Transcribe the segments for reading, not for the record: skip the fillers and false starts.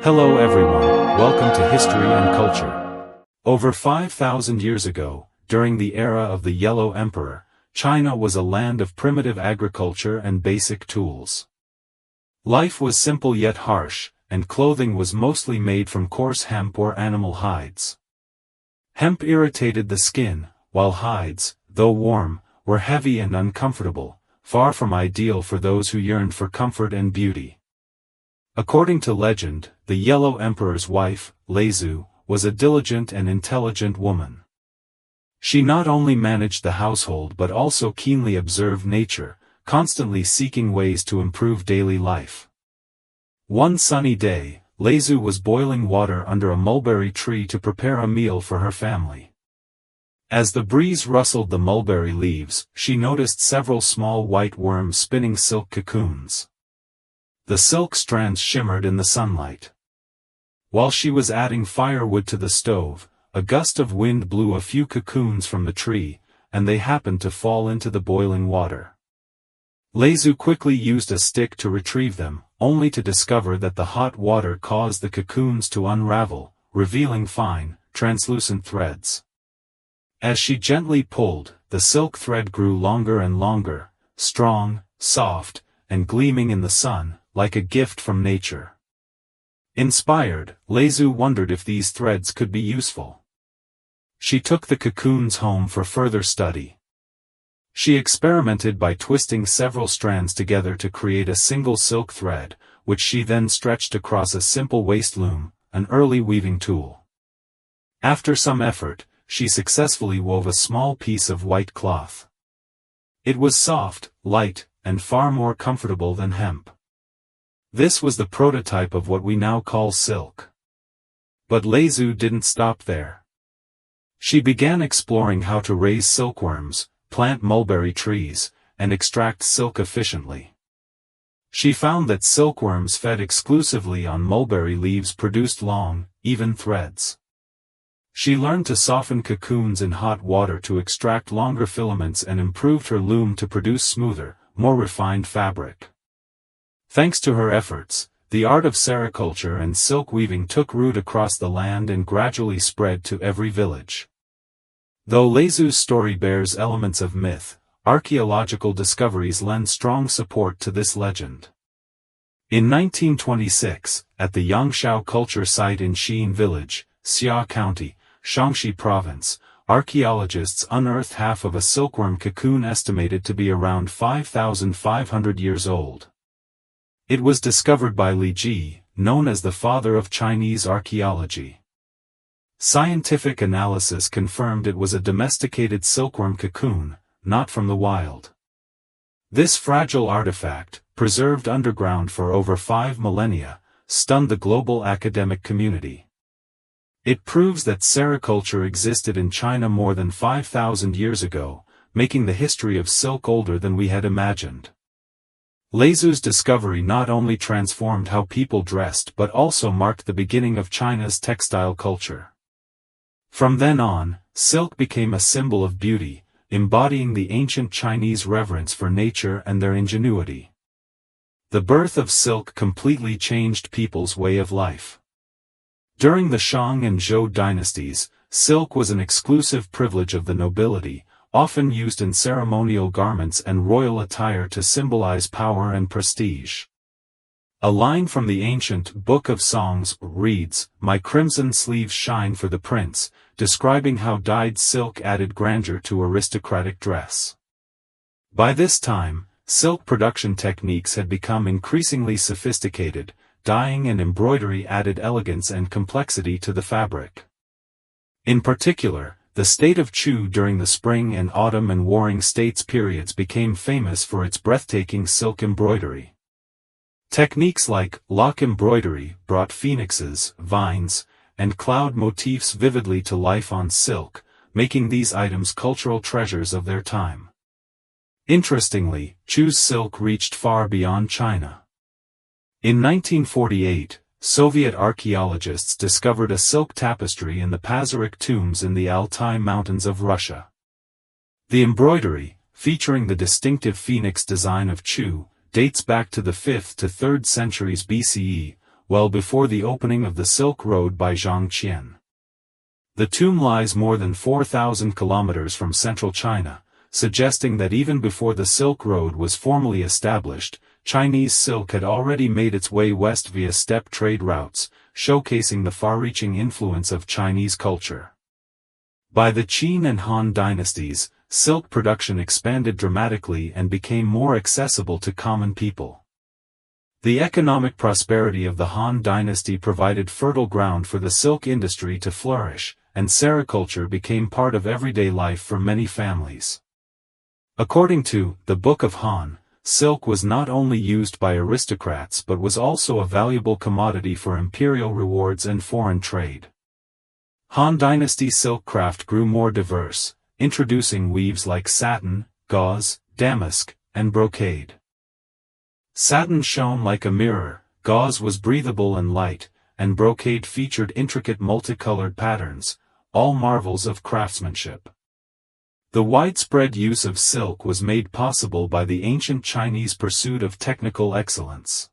Hello everyone, welcome to History and Culture. Over 5,000 years ago, during the era of the Yellow Emperor, China was a land of primitive agriculture and basic tools. Life was simple yet harsh, and clothing was mostly made from coarse hemp or animal hides. Hemp irritated the skin, while hides, though warm, were heavy and uncomfortable, far from ideal for those who yearned for comfort and beauty. According to legend, the Yellow Emperor's wife, Leizu, was a diligent and intelligent woman. She not only managed the household but also keenly observed nature, constantly seeking ways to improve daily life. One sunny day, Leizu was boiling water under a mulberry tree to prepare a meal for her family. As the breeze rustled the mulberry leaves, she noticed several small white worms spinning silk cocoons. The silk strands shimmered in the sunlight. While she was adding firewood to the stove, a gust of wind blew a few cocoons from the tree, and they happened to fall into the boiling water. Leizu quickly used a stick to retrieve them, only to discover that the hot water caused the cocoons to unravel, revealing fine, translucent threads. As she gently pulled, the silk thread grew longer and longer, strong, soft, and gleaming in the sun, like a gift from nature. Inspired, Leizu wondered if these threads could be useful. She took the cocoons home for further study. She experimented by twisting several strands together to create a single silk thread, which she then stretched across a simple waist loom, an early weaving tool. After some effort, she successfully wove a small piece of white cloth. It was soft, light, and far more comfortable than hemp. This was the prototype of what we now call silk. But Leizu didn't stop there. She began exploring how to raise silkworms, plant mulberry trees, and extract silk efficiently. She found that silkworms fed exclusively on mulberry leaves produced long, even threads. She learned to soften cocoons in hot water to extract longer filaments and improved her loom to produce smoother, more refined fabric. Thanks to her efforts, the art of sericulture and silk weaving took root across the land and gradually spread to every village. Though Leizu's story bears elements of myth, archaeological discoveries lend strong support to this legend. In 1926, at the Yangshao culture site in Qian village, Xia County, Shaanxi province, archaeologists unearthed half of a silkworm cocoon estimated to be around 5,500 years old. It was discovered by Li Ji, known as the father of Chinese archaeology. Scientific analysis confirmed it was a domesticated silkworm cocoon, not from the wild. This fragile artifact, preserved underground for over 5 millennia, stunned the global academic community. It proves that sericulture existed in China more than 5,000 years ago, making the history of silk older than we had imagined. Leizu's discovery not only transformed how people dressed but also marked the beginning of China's textile culture. From then on, silk became a symbol of beauty, embodying the ancient Chinese reverence for nature and their ingenuity. The birth of silk completely changed people's way of life. During the Shang and Zhou dynasties, silk was an exclusive privilege of the nobility, often used in ceremonial garments and royal attire to symbolize power and prestige. A line from the ancient Book of Songs reads, "My crimson sleeves shine for the prince," describing how dyed silk added grandeur to aristocratic dress. By this time, silk production techniques had become increasingly sophisticated. Dyeing and embroidery added elegance and complexity to the fabric. In particular, the state of Chu during the spring and autumn and warring states periods became famous for its breathtaking silk embroidery. Techniques like lock embroidery brought phoenixes, vines, and cloud motifs vividly to life on silk, making these items cultural treasures of their time. Interestingly, Chu's silk reached far beyond China. In 1948, Soviet archaeologists discovered a silk tapestry in the Pazyryk tombs in the Altai Mountains of Russia. The embroidery, featuring the distinctive phoenix design of Chu, dates back to the 5th to 3rd centuries BCE, well before the opening of the Silk Road by Zhang Qian. The tomb lies more than 4,000 kilometers from central China, suggesting that even before the Silk Road was formally established, Chinese silk had already made its way west via steppe trade routes, showcasing the far-reaching influence of Chinese culture. By the Qing and Han dynasties, silk production expanded dramatically and became more accessible to common people. The economic prosperity of the Han dynasty provided fertile ground for the silk industry to flourish, and sericulture became part of everyday life for many families. According to the Book of Han, silk was not only used by aristocrats but was also a valuable commodity for imperial rewards and foreign trade. Han dynasty silk craft grew more diverse, introducing weaves like satin, gauze, damask, and brocade. Satin shone like a mirror, gauze was breathable and light, and brocade featured intricate multicolored patterns, all marvels of craftsmanship. The widespread use of silk was made possible by the ancient Chinese pursuit of technical excellence.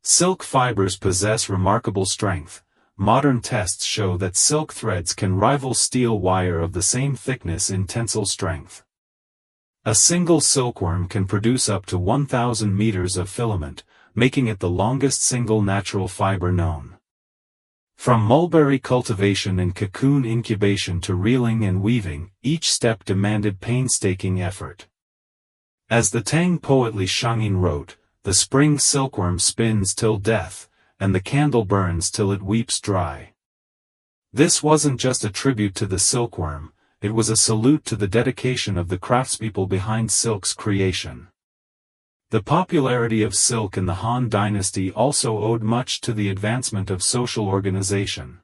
Silk fibers possess remarkable strength. Modern tests show that silk threads can rival steel wire of the same thickness in tensile strength. A single silkworm can produce up to 1,000 meters of filament, making it the longest single natural fiber known. From mulberry cultivation and cocoon incubation to reeling and weaving, each step demanded painstaking effort. As the Tang poet Li Shangyin wrote, "The spring silkworm spins till death, and the candle burns till it weeps dry." This wasn't just a tribute to the silkworm, it was a salute to the dedication of the craftspeople behind silk's creation. The popularity of silk in the Han dynasty also owed much to the advancement of social organization.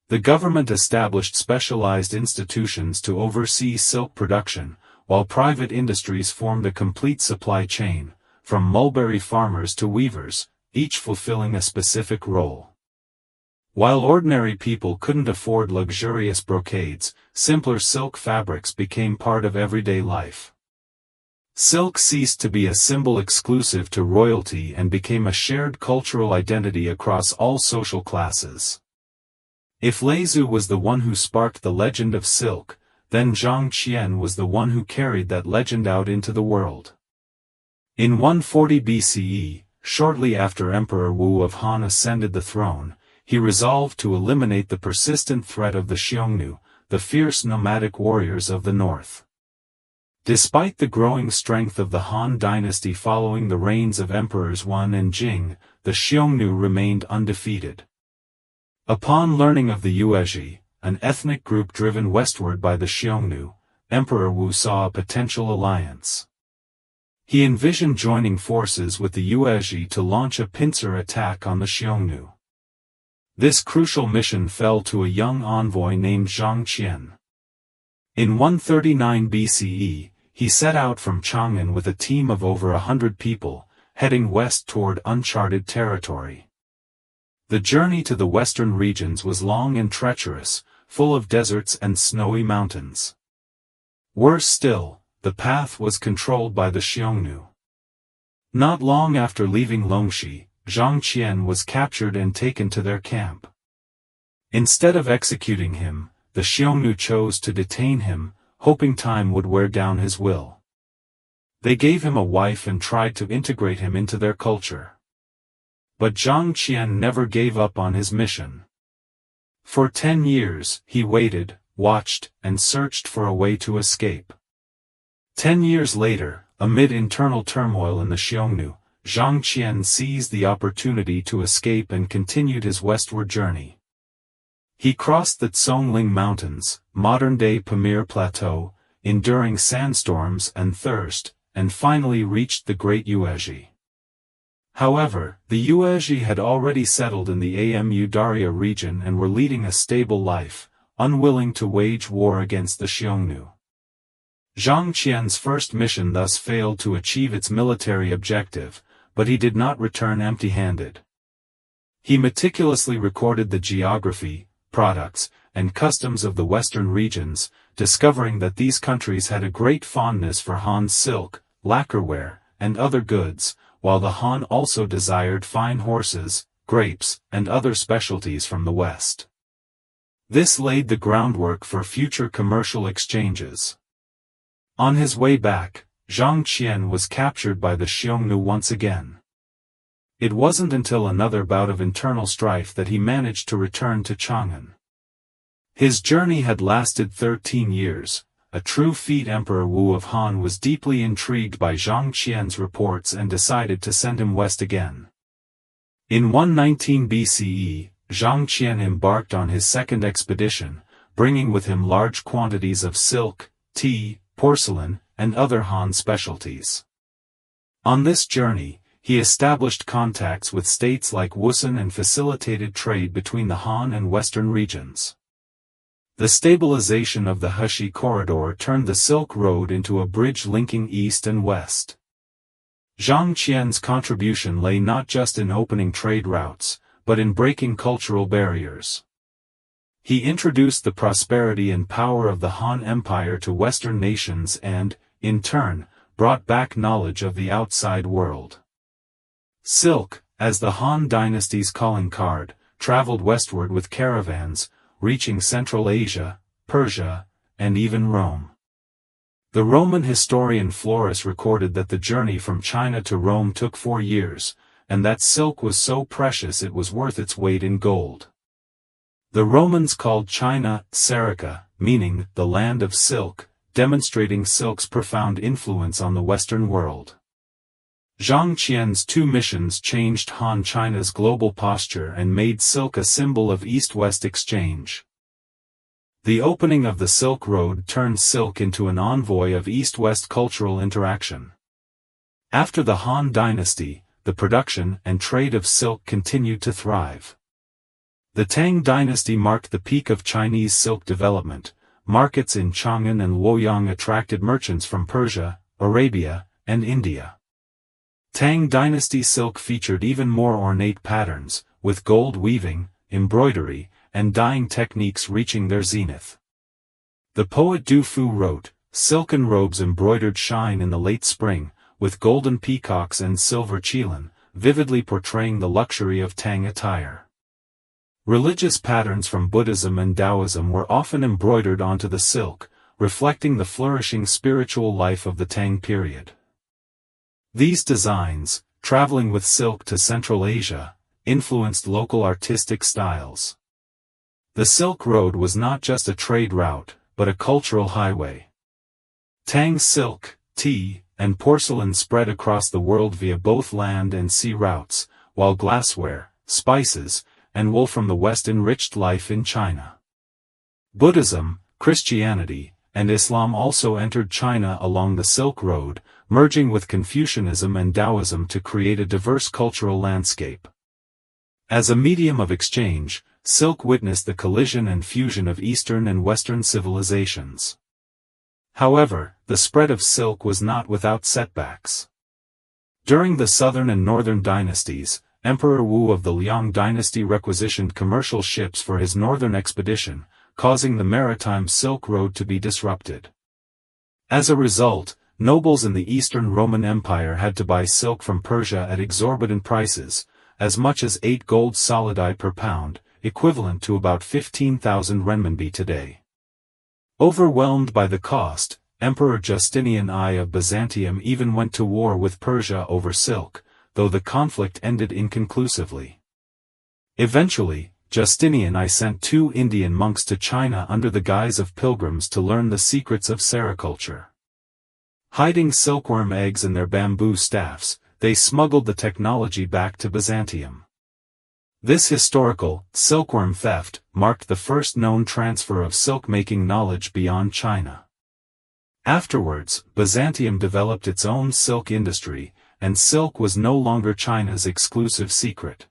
The government established specialized institutions to oversee silk production, while private industries formed a complete supply chain, from mulberry farmers to weavers, each fulfilling a specific role. While ordinary people couldn't afford luxurious brocades, simpler silk fabrics became part of everyday life. Silk ceased to be a symbol exclusive to royalty and became a shared cultural identity across all social classes. If Leizu was the one who sparked the legend of silk, then Zhang Qian was the one who carried that legend out into the world. In 140 BCE, shortly after Emperor Wu of Han ascended the throne, he resolved to eliminate the persistent threat of the Xiongnu, the fierce nomadic warriors of the north. Despite the growing strength of the Han dynasty following the reigns of Emperors Wen and Jing, the Xiongnu remained undefeated. Upon learning of the Yuezhi, an ethnic group driven westward by the Xiongnu, Emperor Wu saw a potential alliance. He envisioned joining forces with the Yuezhi to launch a pincer attack on the Xiongnu. This crucial mission fell to a young envoy named Zhang Qian. In 139 BCE, he set out from Chang'an with a team of over 100 people, heading west toward uncharted territory. The journey to the western regions was long and treacherous, full of deserts and snowy mountains. Worse still, the path was controlled by the Xiongnu. Not long after leaving Longxi, Zhang Qian was captured and taken to their camp. Instead of executing him, the Xiongnu chose to detain him, hoping time would wear down his will. They gave him a wife and tried to integrate him into their culture. But Zhang Qian never gave up on his mission. For 10 years, he waited, watched, and searched for a way to escape. 10 years later, amid internal turmoil in the Xiongnu, Zhang Qian seized the opportunity to escape and continued his westward journey. He crossed the Zhongling Mountains, modern-day Pamir Plateau, enduring sandstorms and thirst, and finally reached the Great Yuezhi. However, the Yuezhi had already settled in the Amu Darya region and were leading a stable life, unwilling to wage war against the Xiongnu. Zhang Qian's first mission thus failed to achieve its military objective, but he did not return empty-handed. He meticulously recorded the geography, products, and customs of the western regions, discovering that these countries had a great fondness for Han's silk, lacquerware, and other goods, while the Han also desired fine horses, grapes, and other specialties from the West. This laid the groundwork for future commercial exchanges. On his way back, Zhang Qian was captured by the Xiongnu once again. It wasn't until another bout of internal strife that he managed to return to Chang'an. His journey had lasted 13 years. A true feat. Emperor Wu of Han was deeply intrigued by Zhang Qian's reports and decided to send him west again. In 119 BCE, Zhang Qian embarked on his second expedition, bringing with him large quantities of silk, tea, porcelain, and other Han specialties. On this journey, he established contacts with states like Wusun and facilitated trade between the Han and Western regions. The stabilization of the Heshi corridor turned the Silk Road into a bridge linking east and west. Zhang Qian's contribution lay not just in opening trade routes, but in breaking cultural barriers. He introduced the prosperity and power of the Han Empire to Western nations and, in turn, brought back knowledge of the outside world. Silk, as the Han dynasty's calling card, traveled westward with caravans, reaching Central Asia, Persia, and even Rome. The Roman historian Florus recorded that the journey from China to Rome took 4 years, and that silk was so precious it was worth its weight in gold. The Romans called China Serica, meaning the land of silk, demonstrating silk's profound influence on the Western world. Zhang Qian's 2 missions changed Han China's global posture and made silk a symbol of East-West exchange. The opening of the Silk Road turned silk into an envoy of East-West cultural interaction. After the Han Dynasty, the production and trade of silk continued to thrive. The Tang Dynasty marked the peak of Chinese silk development. Markets in Chang'an and Luoyang attracted merchants from Persia, Arabia, and India. Tang Dynasty silk featured even more ornate patterns, with gold weaving, embroidery, and dyeing techniques reaching their zenith. The poet Du Fu wrote, "Silken robes embroidered shine in the late spring, with golden peacocks and silver qilin, vividly portraying the luxury of Tang attire." Religious patterns from Buddhism and Taoism were often embroidered onto the silk, reflecting the flourishing spiritual life of the Tang period. These designs, traveling with silk to Central Asia, influenced local artistic styles. The Silk Road was not just a trade route, but a cultural highway. Tang silk, tea, and porcelain spread across the world via both land and sea routes, while glassware, spices, and wool from the West enriched life in China. Buddhism, Christianity, and Islam also entered China along the Silk Road, merging with Confucianism and Taoism to create a diverse cultural landscape. As a medium of exchange, silk witnessed the collision and fusion of Eastern and Western civilizations. However, the spread of silk was not without setbacks. During the Southern and Northern dynasties, Emperor Wu of the Liang dynasty requisitioned commercial ships for his northern expedition, causing the maritime Silk Road to be disrupted. As a result, nobles in the Eastern Roman Empire had to buy silk from Persia at exorbitant prices, as much as 8 gold solidi per pound, equivalent to about 15,000 renminbi today. Overwhelmed by the cost, Emperor Justinian I of Byzantium even went to war with Persia over silk, though the conflict ended inconclusively. Eventually, Justinian I sent 2 Indian monks to China under the guise of pilgrims to learn the secrets of sericulture. Hiding silkworm eggs in their bamboo staffs, they smuggled the technology back to Byzantium. This historical, silkworm theft, marked the first known transfer of silk-making knowledge beyond China. Afterwards, Byzantium developed its own silk industry, and silk was no longer China's exclusive secret.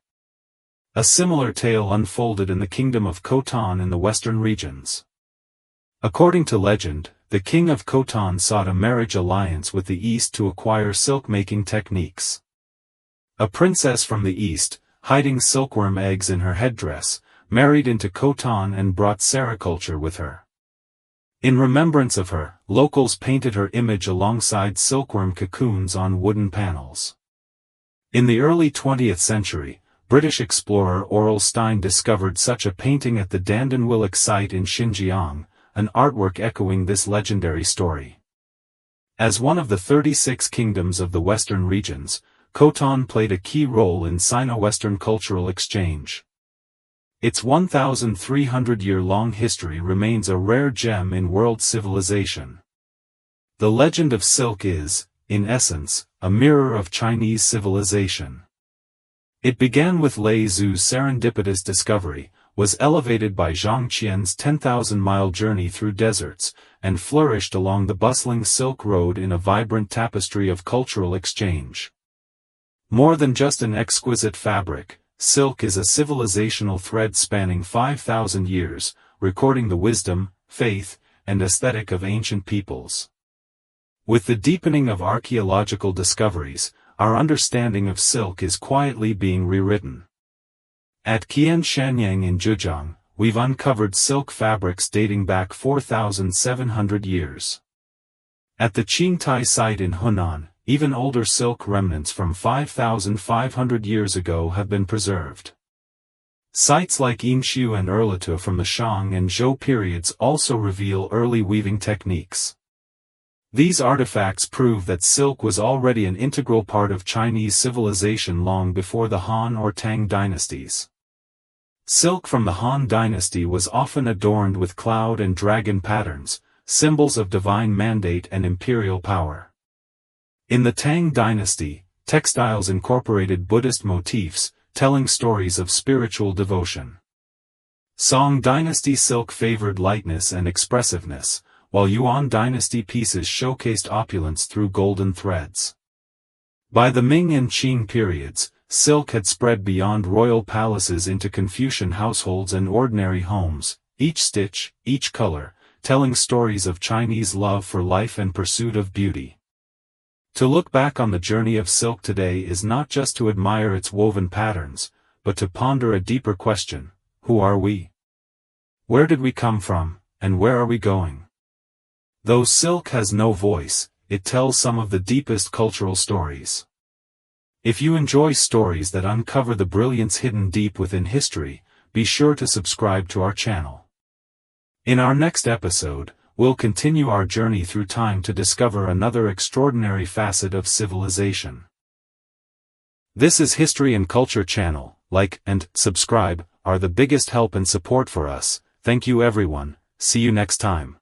A similar tale unfolded in the kingdom of Khotan in the western regions. According to legend, the king of Khotan sought a marriage alliance with the East to acquire silk-making techniques. A princess from the East, hiding silkworm eggs in her headdress, married into Khotan and brought sericulture with her. In remembrance of her, locals painted her image alongside silkworm cocoons on wooden panels. In the early 20th century, British explorer Aurel Stein discovered such a painting at the Dandenwillock site in Xinjiang, an artwork echoing this legendary story. As one of the 36 kingdoms of the Western regions, Khotan played a key role in Sino-Western cultural exchange. Its 1,300-year-long history remains a rare gem in world civilization. The legend of silk is, in essence, a mirror of Chinese civilization. It began with Leizu's serendipitous discovery, was elevated by Zhang Qian's 10,000-mile journey through deserts, and flourished along the bustling Silk Road in a vibrant tapestry of cultural exchange. More than just an exquisite fabric, silk is a civilizational thread spanning 5,000 years, recording the wisdom, faith, and aesthetic of ancient peoples. With the deepening of archaeological discoveries, our understanding of silk is quietly being rewritten. At Qianshanyang in Zhejiang, we've uncovered silk fabrics dating back 4,700 years. At the Qingtai site in Hunan, even older silk remnants from 5,500 years ago have been preserved. Sites like Yinshu and Erlitou from the Shang and Zhou periods also reveal early weaving techniques. These artifacts prove that silk was already an integral part of Chinese civilization long before the Han or Tang dynasties. Silk from the Han dynasty was often adorned with cloud and dragon patterns, symbols of divine mandate and imperial power. In the Tang dynasty, textiles incorporated Buddhist motifs, telling stories of spiritual devotion. Song dynasty silk favored lightness and expressiveness, while Yuan dynasty pieces showcased opulence through golden threads. By the Ming and Qing periods, silk had spread beyond royal palaces into Confucian households and ordinary homes, each stitch, each color, telling stories of Chinese love for life and pursuit of beauty. To look back on the journey of silk today is not just to admire its woven patterns, but to ponder a deeper question: who are we? Where did we come from, and where are we going? Though silk has no voice, it tells some of the deepest cultural stories. If you enjoy stories that uncover the brilliance hidden deep within history, be sure to subscribe to our channel. In our next episode, we'll continue our journey through time to discover another extraordinary facet of civilization. This is History and Culture channel. Like and subscribe are the biggest help and support for us. Thank you everyone. See you next time.